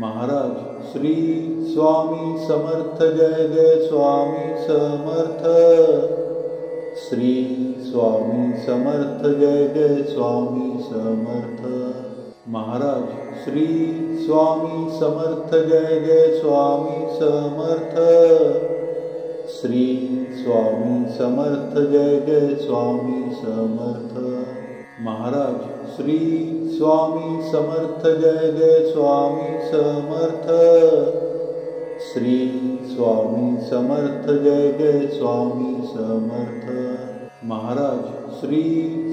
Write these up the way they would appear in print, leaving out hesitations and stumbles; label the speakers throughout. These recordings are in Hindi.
Speaker 1: महाराज श्री स्वामी समर्थ जय जय स्वामी समर्थ। श्री स्वामी समर्थ जय जय स्वामी समर्थ। महाराज श्री स्वामी समर्थ जय जय स्वामी समर्थ। श्री स्वामी समर्थ जय जय स्वामी समर्थ। महाराज श्री स्वामी समर्थ जय जय स्वामी समर्थ। श्री स्वामी समर्थ जय जय स्वामी समर्थ। महाराज श्री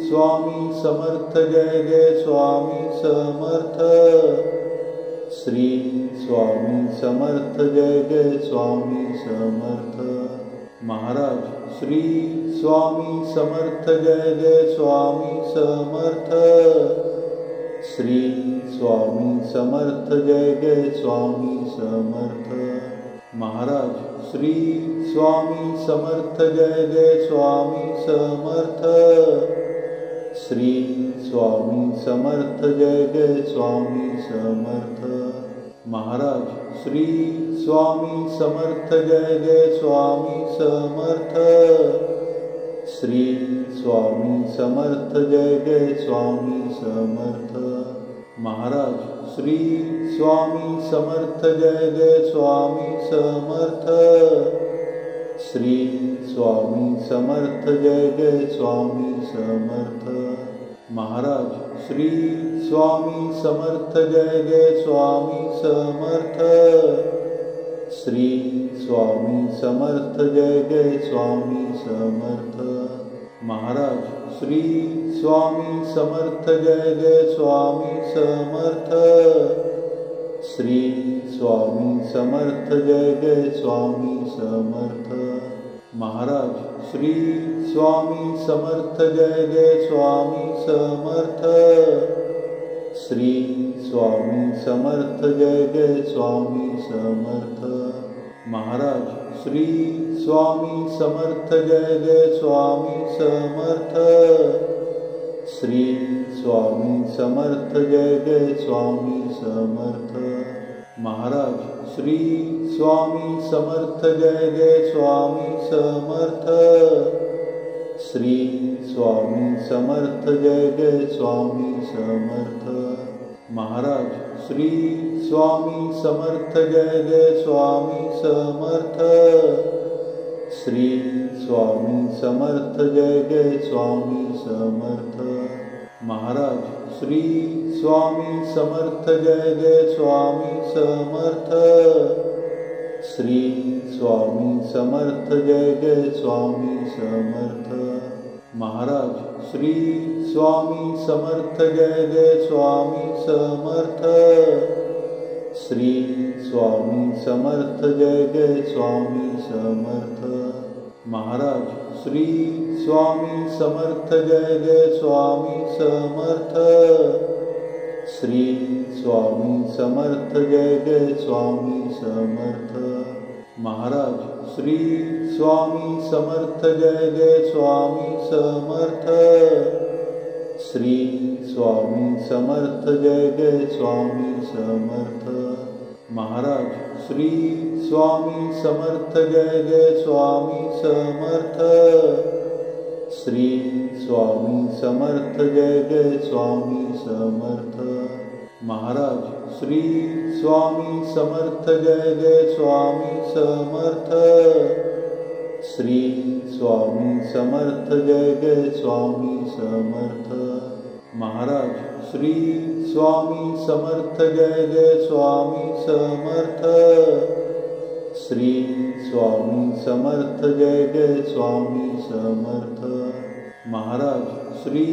Speaker 1: स्वामी समर्थ जय जय स्वामी समर्थ। श्री स्वामी समर्थ जय जय स्वामी समर्थ। महाराज श्री स्वामी समर्थ जय जय स्वामी समर्थ। श्री स्वामी समर्थ जय जय स्वामी समर्थ। महाराज श्री स्वामी समर्थ जय जय स्वामी समर्थ। श्री स्वामी समर्थ जय जय स्वामी समर्थ। महाराज श्री स्वामी समर्थ जय जय स्वामी समर्थ। श्री स्वामी समर्थ जय जय स्वामी समर्थ। महाराज श्री स्वामी समर्थ जय जय स्वामी समर्थ। श्री स्वामी समर्थ जय जय स्वामी समर्थ। महाराज श्री स्वामी समर्थ जय जय स्वामी समर्थ। श्री स्वामी समर्थ जय जय स्वामी समर्थ। महाराज श्री स्वामी समर्थ जय जय स्वामी समर्थ। श्री स्वामी समर्थ जय जय स्वामी समर्थ। महाराज श्री स्वामी समर्थ जय जय स्वामी समर्थ। श्री स्वामी समर्थ जय जय स्वामी समर्थ। महाराज श्री स्वामी समर्थ जय जय स्वामी समर्थ। श्री स्वामी समर्थ जय जय स्वामी समर्थ। महाराज श्री स्वामी समर्थ जय जय स्वामी समर्थ। श्री स्वामी समर्थ जय जय स्वामी समर्थ। महाराज श्री स्वामी समर्थ जय जय स्वामी समर्थ। श्री स्वामी समर्थ जय जय स्वामी समर्थ। महाराज श्री स्वामी समर्थ जय जय स्वामी समर्थ। श्री स्वामी समर्थ जय जय स्वामी समर्थ। महाराज श्री स्वामी समर्थ जय जय स्वामी समर्थ। श्री स्वामी समर्थ जय जय स्वामी समर्थ। महाराज श्री स्वामी समर्थ जय जय स्वामी समर्थ। श्री स्वामी समर्थ जय जय स्वामी समर्थ। महाराज श्री स्वामी समर्थ जय जय स्वामी समर्थ। श्री स्वामी समर्थ जय जय स्वामी समर्थ। महाराज श्री स्वामी समर्थ जय जय स्वामी समर्थ। श्री स्वामी समर्थ जय जय स्वामी समर्थ। महाराज श्री स्वामी समर्थ जय जय स्वामी समर्थ। श्री स्वामी समर्थ जय जय स्वामी समर्थ। महाराज श्री स्वामी समर्थ जय जय स्वामी समर्थ। श्री स्वामी समर्थ जय जय स्वामी समर्थ। महाराज श्री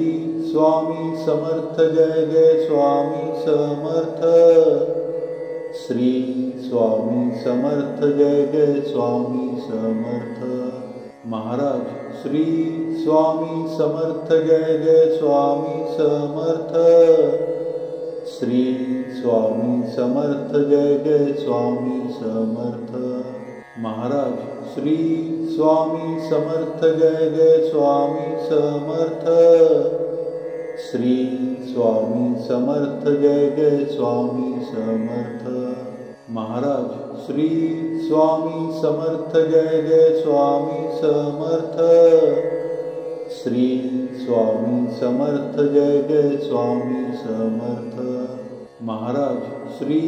Speaker 1: स्वामी समर्थ जय जय स्वामी समर्थ। श्री स्वामी समर्थ जय जय स्वामी समर्थ। महाराज श्री स्वामी समर्थ जय जय स्वामी समर्थ। श्री स्वामी समर्थ जय जय स्वामी समर्थ। महाराज श्री स्वामी समर्थ जय जय स्वामी समर्थ। श्री स्वामी समर्थ जय जय स्वामी समर्थ। महाराज श्री स्वामी समर्थ जय जय स्वामी समर्थ। श्री स्वामी समर्थ जय जय स्वामी समर्थ। महाराज श्री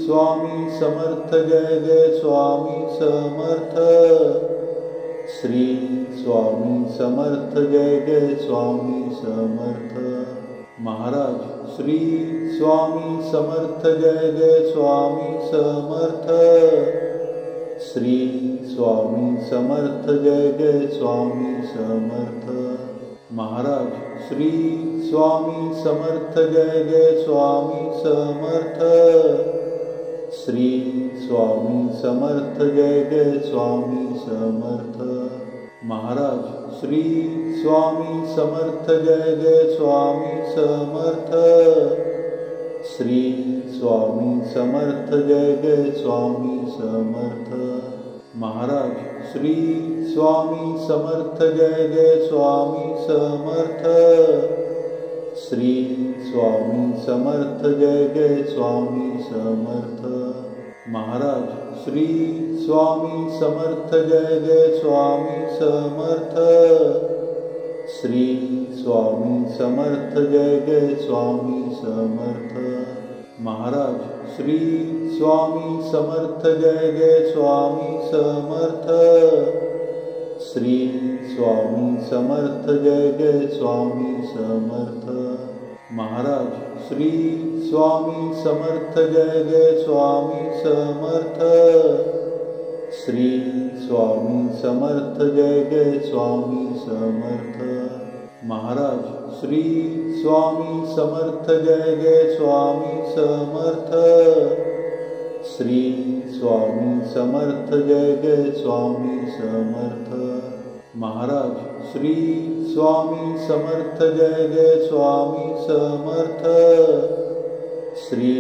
Speaker 1: स्वामी समर्थ जय जय स्वामी समर्थ। श्री स्वामी समर्थ जय जय स्वामी समर्थ। महाराज श्री स्वामी समर्थ जय जय स्वामी समर्थ। श्री स्वामी समर्थ जय जय स्वामी समर्थ। महाराज श्री स्वामी समर्थ जय जय स्वामी समर्थ। श्री स्वामी समर्थ जय जय स्वामी समर्थ। महाराज श्री स्वामी समर्थ जय जय स्वामी समर्थ। श्री स्वामी समर्थ जय जय स्वामी समर्थ। महाराज श्री स्वामी समर्थ जय जय स्वामी समर्थ। श्री स्वामी समर्थ जय जय स्वामी समर्थ। महाराज श्री स्वामी समर्थ जय जय स्वामी समर्थ। श्री स्वामी समर्थ जय जय स्वामी समर्थ। महाराज श्री स्वामी समर्थ जय जय स्वामी समर्थ। श्री स्वामी समर्थ जय जय स्वामी समर्थ। महाराज श्री स्वामी समर्थ जय जय स्वामी समर्थ। श्री स्वामी समर्थ जय जय स्वामी समर्थ। महाराज श्री स्वामी समर्थ जय जय स्वामी समर्थ। श्री स्वामी समर्थ जय जय स्वामी समर्थ। महाराज श्री स्वामी समर्थ जय जय स्वामी समर्थ। श्री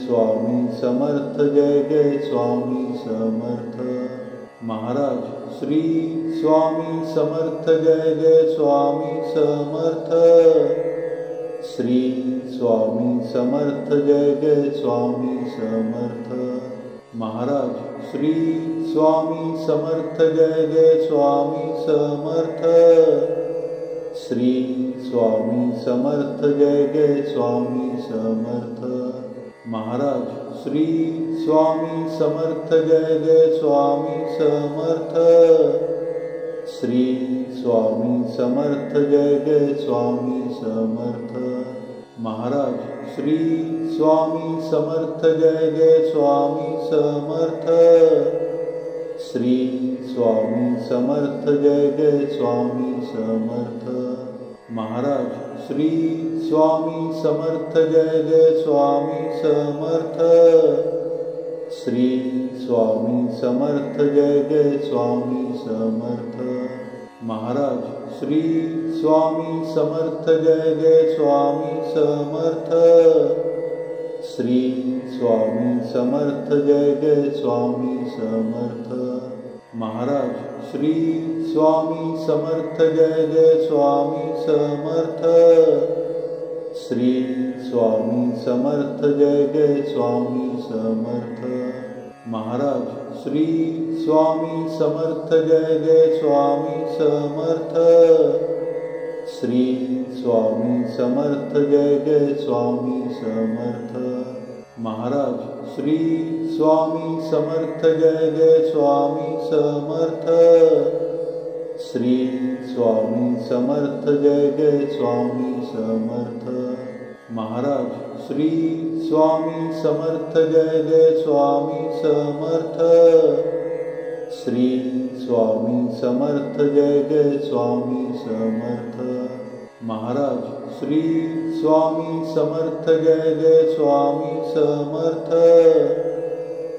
Speaker 1: स्वामी समर्थ जय जय स्वामी समर्थ। महाराज श्री स्वामी समर्थ जय जय स्वामी समर्थ। श्री स्वामी समर्थ जय जय स्वामी समर्थ। महाराज श्री स्वामी समर्थ जय जय स्वामी समर्थ। श्री स्वामी समर्थ जय जय स्वामी समर्थ। महाराज श्री स्वामी समर्थ जय जय स्वामी समर्थ। श्री स्वामी समर्थ जय जय स्वामी समर्थ। महाराज श्री स्वामी समर्थ जय जय स्वामी समर्थ। श्री स्वामी समर्थ जय जय स्वामी समर्थ। महाराज श्री स्वामी समर्थ जय जय स्वामी समर्थ। श्री स्वामी समर्थ जय जय स्वामी समर्थ। महाराज श्री स्वामी समर्थ जय जय स्वामी समर्थ। श्री स्वामी समर्थ जय जय स्वामी समर्थ। महाराज श्री स्वामी समर्थ जय जय स्वामी समर्थ। श्री स्वामी समर्थ जय जय स्वामी समर्थ। महाराज श्री स्वामी समर्थ जय जय स्वामी समर्थ। श्री स्वामी समर्थ जय जय स्वामी समर्थ। महाराज श्री स्वामी समर्थ जय जय स्वामी समर्थ। श्री स्वामी समर्थ जय जय स्वामी समर्थ। महाराज श्री स्वामी समर्थ जय जय स्वामी समर्थ। श्री स्वामी समर्थ जय जय स्वामी समर्थ। महाराज श्री स्वामी समर्थ जय जय स्वामी समर्थ।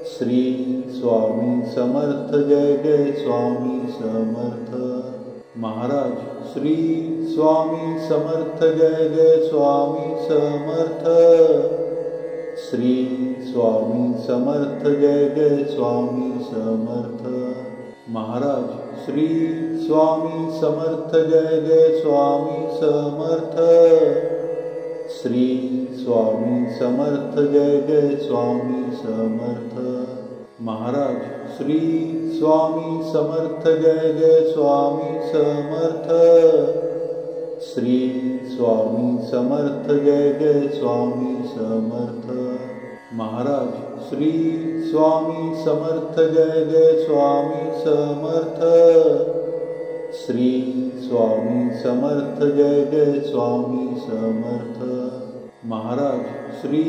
Speaker 1: श्री स्वामी समर्थ जय जय स्वामी समर्थ। महाराज श्री स्वामी समर्थ जय जय स्वामी समर्थ। श्री स्वामी समर्थ जय जय स्वामी समर्थ। महाराज श्री स्वामी समर्थ जय जय स्वामी समर्थ। श्री स्वामी समर्थ जय जय स्वामी समर्थ। महाराज श्री स्वामी समर्थ जय जय स्वामी समर्थ। श्री स्वामी समर्थ जय जय स्वामी समर्थ। महाराज श्री स्वामी समर्थ जय जय स्वामी समर्थ। श्री स्वामी समर्थ जय जय स्वामी समर्थ। महाराज श्री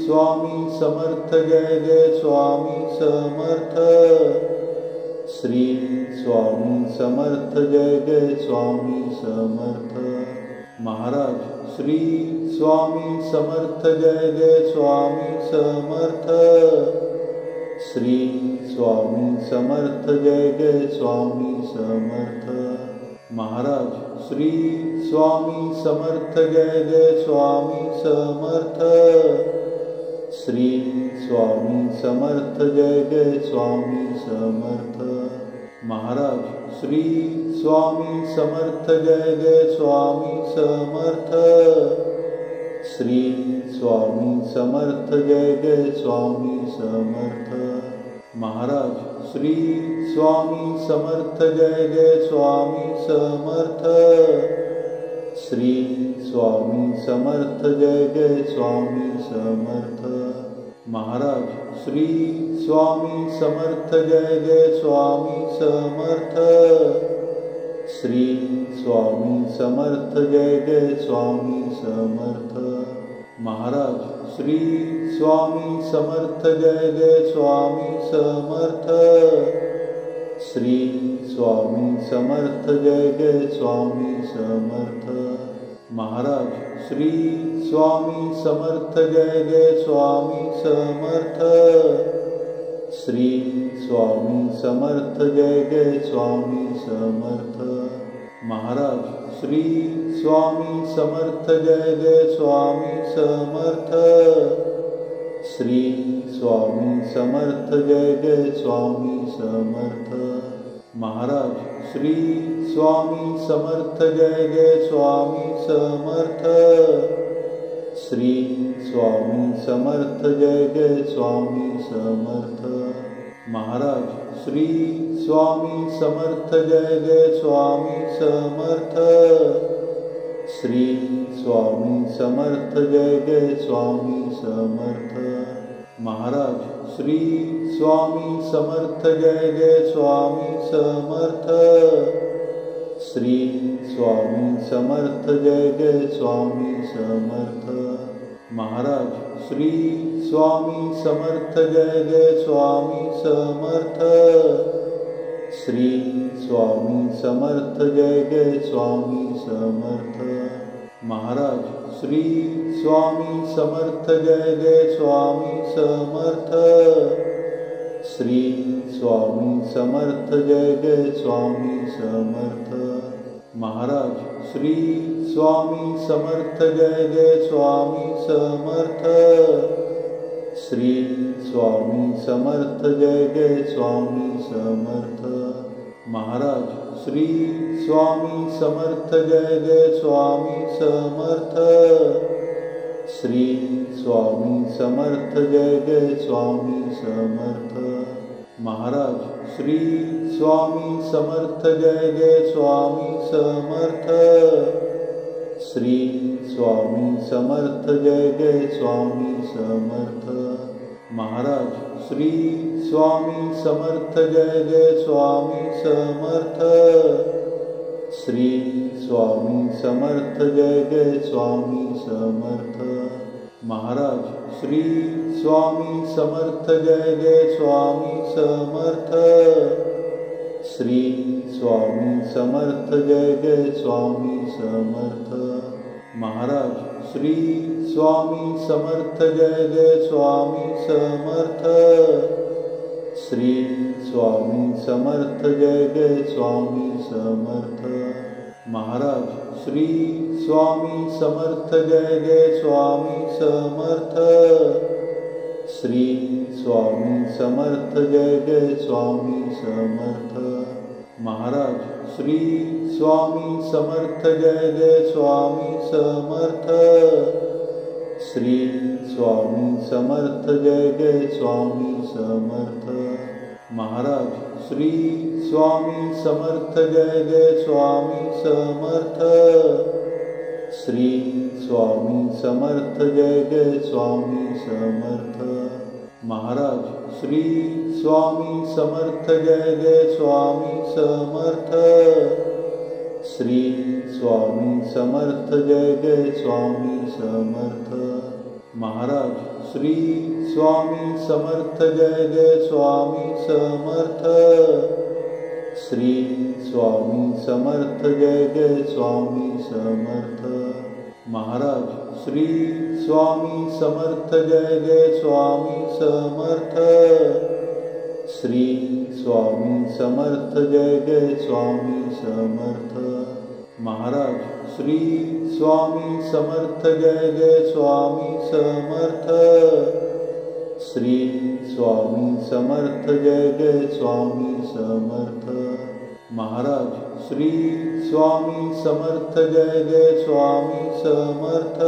Speaker 1: स्वामी समर्थ जय जय स्वामी समर्थ। श्री स्वामी समर्थ जय जय स्वामी समर्थ। महाराज श्री स्वामी समर्थ जय जय स्वामी समर्थ। श्री स्वामी समर्थ जय जय स्वामी समर्थ। महाराज श्री स्वामी समर्थ जय जय स्वामी समर्थ। श्री स्वामी समर्थ जय जय स्वामी समर्थ। महाराज श्री स्वामी समर्थ जय जय स्वामी समर्थ। श्री स्वामी समर्थ जय जय स्वामी समर्थ। महाराज श्री स्वामी समर्थ जय जय स्वामी समर्थ। श्री स्वामी समर्थ जय जय स्वामी समर्थ। महाराज श्री स्वामी समर्थ जय जय स्वामी समर्थ। श्री स्वामी समर्थ जय जय स्वामी समर्थ। महाराज श्री स्वामी समर्थ जय जय स्वामी समर्थ। श्री स्वामी समर्थ जय जय स्वामी समर्थ। महाराज श्री स्वामी समर्थ जय जय स्वामी समर्थ। श्री स्वामी समर्थ जय जय स्वामी समर्थ। महाराज श्री स्वामी समर्थ जय जय स्वामी समर्थ। श्री स्वामी समर्थ जय जय स्वामी समर्थ। महाराज श्री स्वामी समर्थ जय जय स्वामी समर्थ। श्री स्वामी समर्थ जय जय स्वामी समर्थ। महाराज श्री स्वामी समर्थ जय जय स्वामी समर्थ। श्री स्वामी समर्थ जय जय स्वामी समर्थ। महाराज श्री स्वामी समर्थ जय जय स्वामी समर्थ। श्री स्वामी समर्थ जय जय स्वामी समर्थ। महाराज श्री स्वामी समर्थ जय जय स्वामी समर्थ। श्री स्वामी समर्थ जय जय स्वामी समर्थ। महाराज श्री स्वामी समर्थ जय जय स्वामी समर्थ। श्री स्वामी समर्थ जय जय स्वामी समर्थ। महाराज श्री स्वामी समर्थ जय जय स्वामी समर्थ। श्री स्वामी समर्थ जय जय स्वामी समर्थ। महाराज श्री स्वामी समर्थ जय जय स्वामी समर्थ। श्री स्वामी समर्थ जय जय स्वामी समर्थ। महाराज श्री स्वामी समर्थ जय जय स्वामी समर्थ। श्री स्वामी समर्थ जय जय स्वामी समर्थ। महाराज श्री स्वामी समर्थ जय जय स्वामी समर्थ। श्री स्वामी समर्थ जय जय स्वामी समर्थ। महाराज श्री स्वामी समर्थ जय जय स्वामी समर्थ। श्री स्वामी समर्थ जय जय स्वामी समर्थ। महाराज श्री स्वामी समर्थ जय जय स्वामी समर्थ। श्री स्वामी समर्थ जय जय स्वामी समर्थ। महाराज श्री स्वामी समर्थ जय जय स्वामी समर्थ। श्री स्वामी समर्थ जय जय स्वामी समर्थ। महाराज श्री स्वामी समर्थ जय जय स्वामी समर्थ। श्री स्वामी समर्थ जय जय स्वामी समर्थ। महाराज श्री स्वामी समर्थ जय जय स्वामी समर्थ। श्री स्वामी समर्थ जय जय स्वामी समर्थ। महाराज श्री स्वामी समर्थ जय जय स्वामी समर्थ। श्री स्वामी समर्थ जय जय स्वामी समर्थ। महाराज श्री स्वामी समर्थ जय जय स्वामी समर्थ। श्री स्वामी समर्थ जय जय स्वामी समर्थ। महाराज श्री स्वामी समर्थ जय जय स्वामी समर्थ। श्री स्वामी समर्थ जय जय स्वामी समर्थ। महाराज श्री स्वामी समर्थ जय जय स्वामी समर्थ। श्री स्वामी समर्थ जय जय स्वामी समर्थ। महाराज श्री स्वामी समर्थ जय जय स्वामी समर्थ।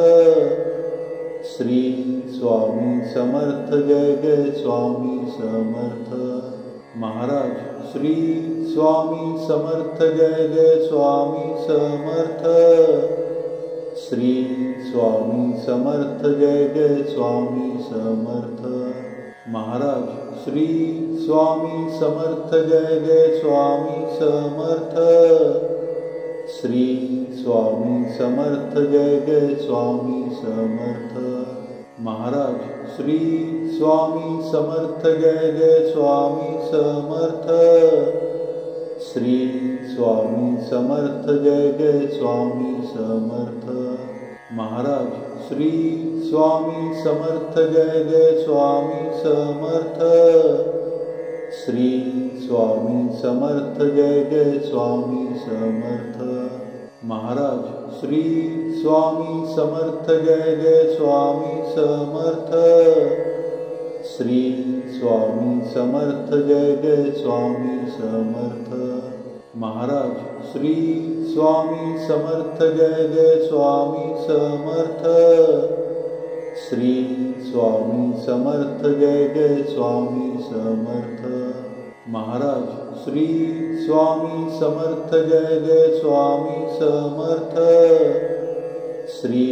Speaker 1: श्री स्वामी समर्थ जय जय स्वामी समर्थ। महाराज श्री स्वामी समर्थ जय जय स्वामी समर्थ। श्री स्वामी समर्थ जय जय स्वामी समर्थ। महाराज श्री स्वामी समर्थ जय जय स्वामी समर्थ। श्री स्वामी समर्थ जय जय स्वामी समर्थ। महाराज श्री स्वामी समर्थ जय जय स्वामी समर्थ। श्री स्वामी समर्थ जय जय स्वामी समर्थ। महाराज श्री स्वामी समर्थ जय जय स्वामी समर्थ। श्री स्वामी समर्थ जय जय स्वामी समर्थ। महाराज श्री स्वामी समर्थ जय जय स्वामी समर्थ। श्री स्वामी समर्थ जय जय स्वामी समर्थ। महाराज श्री स्वामी समर्थ जय जय स्वामी समर्थ। श्री स्वामी समर्थ जय जय स्वामी समर्थ। महाराज श्री स्वामी समर्थ जय जय स्वामी समर्थ। श्री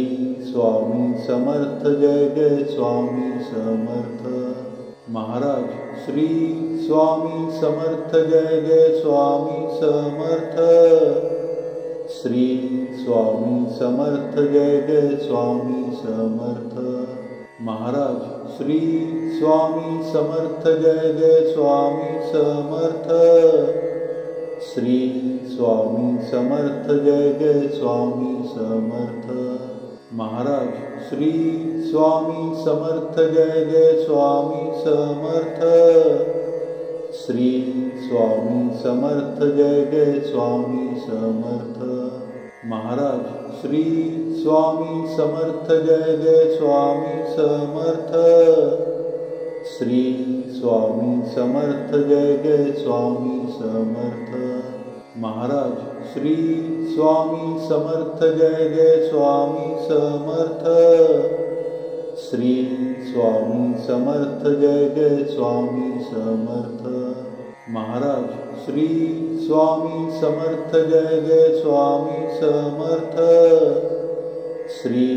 Speaker 1: स्वामी समर्थ जय जय स्वामी समर्थ। महाराज श्री स्वामी समर्थ जय जय स्वामी समर्थ। श्री स्वामी समर्थ जय जय स्वामी समर्थ। महाराज श्री स्वामी समर्थ जय जय स्वामी समर्थ। श्री स्वामी समर्थ जय जय स्वामी समर्थ। महाराज श्री स्वामी समर्थ जय जय स्वामी समर्थ। श्री स्वामी समर्थ जय जय स्वामी समर्थ। महाराज श्री स्वामी समर्थ जय जय स्वामी समर्थ। श्री स्वामी समर्थ जय जय स्वामी समर्थ। महाराज श्री स्वामी समर्थ जय जय स्वामी समर्थ। श्री स्वामी समर्थ जय जय स्वामी समर्थ। महाराज श्री स्वामी समर्थ जय जय स्वामी समर्थ। श्री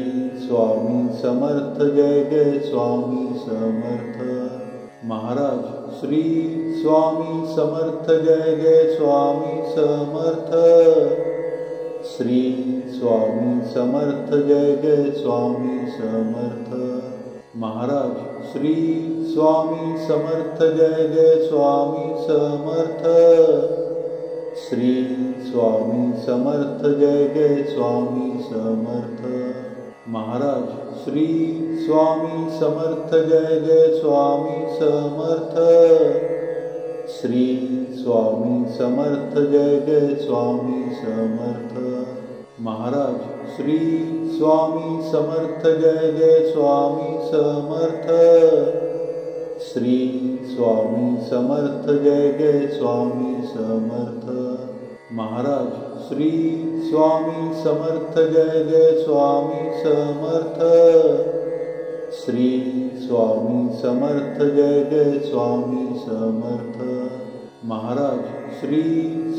Speaker 1: स्वामी समर्थ जय जय स्वामी समर्थ। महाराज श्री स्वामी समर्थ जय जय स्वामी समर्थ। श्री स्वामी समर्थ जय जय स्वामी समर्थ। महाराज श्री स्वामी समर्थ जय जय स्वामी समर्थ। श्री स्वामी समर्थ जय जय स्वामी समर्थ। महाराज श्री स्वामी समर्थ जय जय स्वामी समर्थ। श्री स्वामी समर्थ जय जय स्वामी समर्थ। महाराज श्री स्वामी समर्थ जय जय स्वामी समर्थ। श्री स्वामी समर्थ जय जय स्वामी समर्थ। महाराज श्री स्वामी समर्थ जय जय स्वामी समर्थ। श्री स्वामी समर्थ जय जय स्वामी समर्थ। महाराज श्री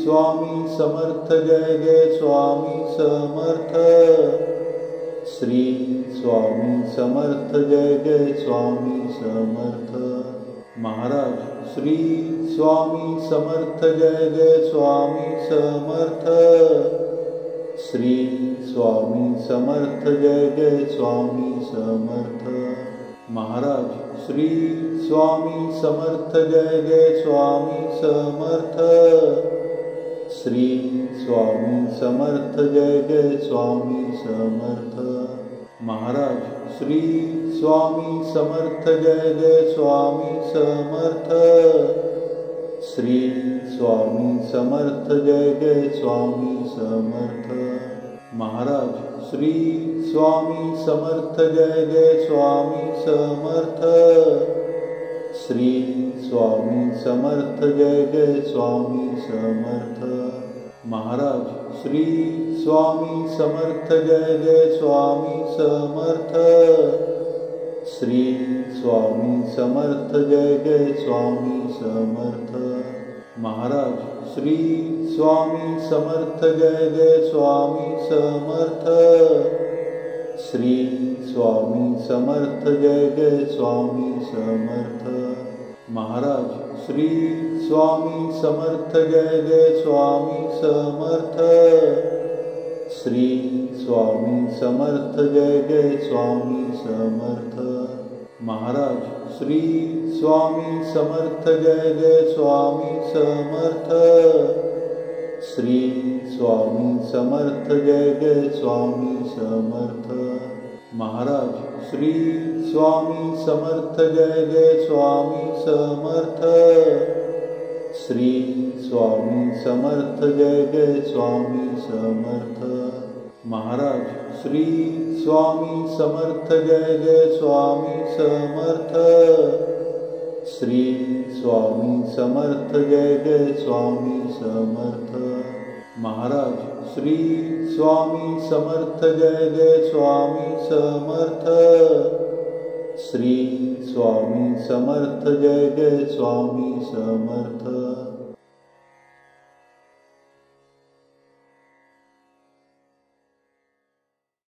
Speaker 1: स्वामी समर्थ जय जय स्वामी समर्थ। श्री स्वामी समर्थ जय जय स्वामी समर्थ। महाराज श्री स्वामी समर्थ जय जय स्वामी समर्थ। श्री स्वामी समर्थ जय जय स्वामी समर्थ। महाराज श्री स्वामी समर्थ जय जय स्वामी समर्थ। श्री स्वामी समर्थ जय जय स्वामी समर्थ। महाराज श्री स्वामी समर्थ जय जय स्वामी समर्थ। श्री स्वामी समर्थ जय जय स्वामी समर्थ। महाराज श्री स्वामी समर्थ जय जय स्वामी समर्थ। श्री स्वामी समर्थ जय जय स्वामी समर्थ। महाराज श्री स्वामी समर्थ जय जय स्वामी समर्थ। श्री स्वामी समर्थ जय जय स्वामी समर्थ। महाराज श्री स्वामी समर्थ जय जय स्वामी समर्थ। श्री स्वामी समर्थ जय जय स्वामी समर्थ। महाराज श्री स्वामी समर्थ जय जय स्वामी समर्थ। श्री स्वामी समर्थ जय जय स्वामी समर्थ। महाराज श्री स्वामी समर्थ जय जय स्वामी समर्थ। श्री स्वामी समर्थ जय जय स्वामी समर्थ। महाराज श्री स्वामी समर्थ जय जय स्वामी समर्थ। श्री स्वामी समर्थ जय जय स्वामी समर्थ। महाराज श्री स्वामी समर्थ जय जय स्वामी समर्थ। श्री स्वामी समर्थ जय जय स्वामी समर्थ। महाराज श्री स्वामी समर्थ जय जय स्वामी समर्थ। श्री स्वामी समर्थ जय जय स्वामी समर्थ।